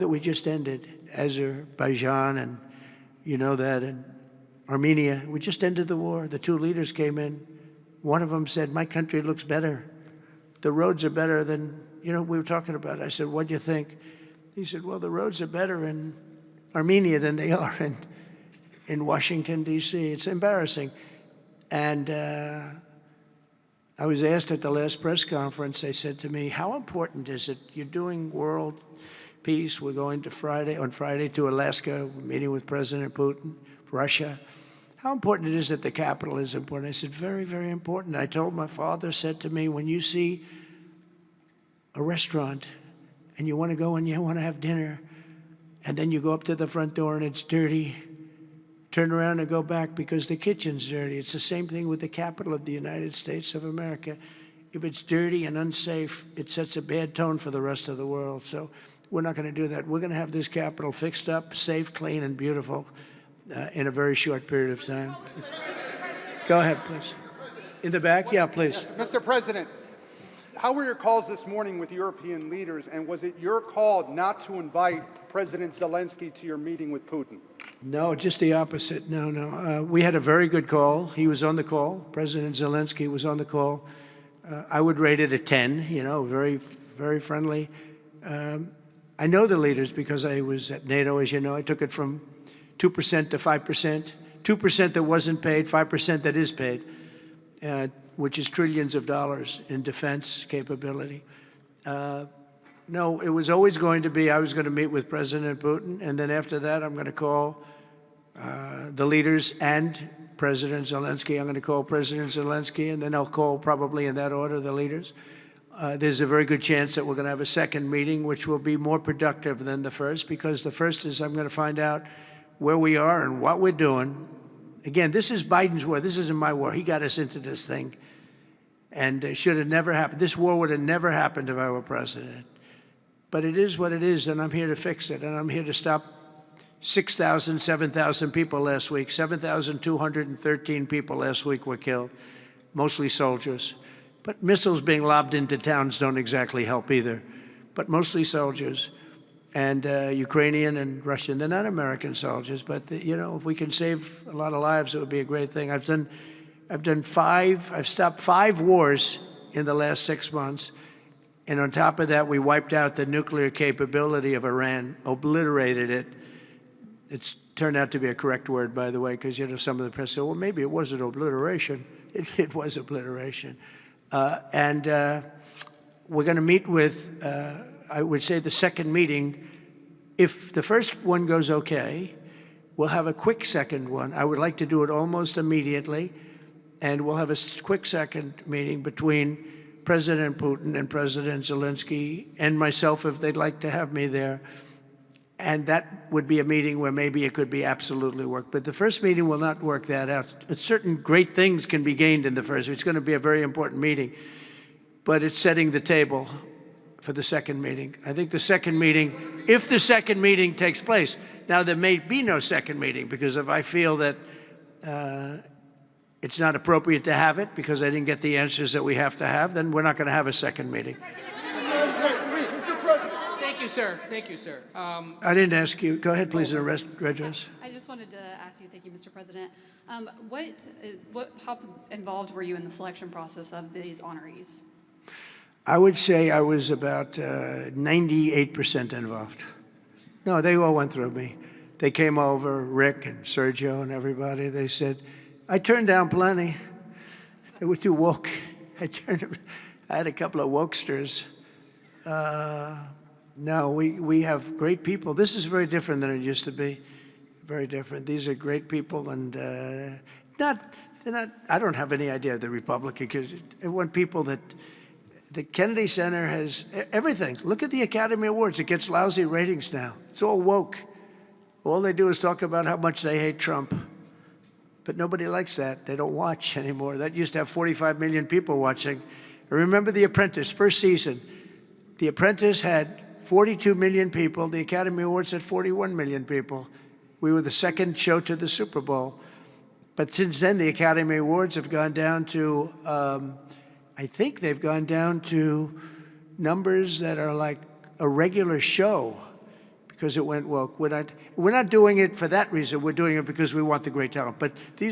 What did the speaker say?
that we just ended, Azerbaijan, and you know that, and Armenia. We just ended the war. The two leaders came in. One of them said, "My country looks better. The roads are better than, we were talking about." I said, "What do you think?" He said, "Well, the roads are better in Armenia than they are in Washington, D.C. It's embarrassing." And I was asked at the last press conference, they said to me, "How important is it? You're doing world peace. We're going to on Friday to Alaska, we're meeting with President Putin, Russia. How important it is that the capital is important?" I said, "Very, very important." I told my father, said to me, "When you see a restaurant and you want to go and you want to have dinner, and then you go up to the front door and it's dirty, turn around and go back because the kitchen's dirty." It's the same thing with the capital of the United States of America. If it's dirty and unsafe, it sets a bad tone for the rest of the world. So we're not going to do that. We're going to have this capital fixed up, safe, clean, and beautiful in a very short period of time. Go ahead, please. In the back? Yeah, please. Yes, Mr. President, how were your calls this morning with European leaders, and was it your call not to invite President Zelensky to your meeting with Putin? No, just the opposite. No. We had a very good call. He was on the call. President Zelensky was on the call. I would rate it a 10, very, very friendly. I know the leaders because I was at NATO, as you know. I took it from 2% to 5%, 2% that wasn't paid, 5% that is paid, which is trillions of dollars in defense capability. No, it was always going to be, I was going to meet with President Putin, and then after that, I'm going to call the leaders and President Zelensky. I'm going to call President Zelensky, and then I'll call, probably in that order, the leaders. There's a very good chance that we're going to have a second meeting, which will be more productive than the first, because the first is I'm going to find out where we are and what we're doing. Again, this is Biden's war. This isn't my war. He got us into this thing, and it should have never happened. This war would have never happened if I were president. But it is what it is, and I'm here to fix it, and I'm here to stop 6,000, 7,000 people last week. 7,213 people last week were killed, mostly soldiers. But missiles being lobbed into towns don't exactly help either, but mostly soldiers. And Ukrainian and Russian, they're not American soldiers, but if we can save a lot of lives, it would be a great thing. I've stopped 5 wars in the last 6 months. And on top of that, we wiped out the nuclear capability of Iran, obliterated it. It's turned out to be a correct word, by the way, because some of the press said, well, maybe it wasn't obliteration. It was obliteration. And we're going to meet with, I would say, the second meeting. If the first one goes okay, we'll have a quick second one. I would like to do it almost immediately. And we'll have a quick second meeting between President Putin and President Zelensky and myself, if they'd like to have me there. And that would be a meeting where maybe it could be absolutely work. But the first meeting will not work that out. Certain great things can be gained in the first. It's going to be a very important meeting. But it's setting the table for the second meeting. I think the second meeting, if the second meeting takes place. Now, there may be no second meeting, because if I feel that it's not appropriate to have it because I didn't get the answers that we have to have, then we're not going to have a second meeting. Thank you, sir. Thank you, sir. I didn't ask you. Go ahead, please, address. I just wanted to ask you, thank you, Mr. President. How involved were you in the selection process of these honorees? I would say I was about 98% involved. No, they all went through me. They came over, Rick and Sergio and everybody. They said, I turned down plenty. They were too woke. I had a couple of wokesters. No, we have great people. This is very different than it used to be. Very different. These are great people, and they're not. I don't have any idea of the Republican, because I want people that. The Kennedy Center has everything. Look at the Academy Awards. It gets lousy ratings now. It's all woke. All they do is talk about how much they hate Trump. But nobody likes that. They don't watch anymore. That used to have 45 million people watching. I remember The Apprentice, first season. The Apprentice had 42 million people. The Academy Awards had 41 million people. We were the second show to the Super Bowl. But since then, the Academy Awards have gone down to, I think they've gone down to numbers that are like a regular show, because it went woke. We're not doing it for that reason. We're doing it because we want the great talent. But these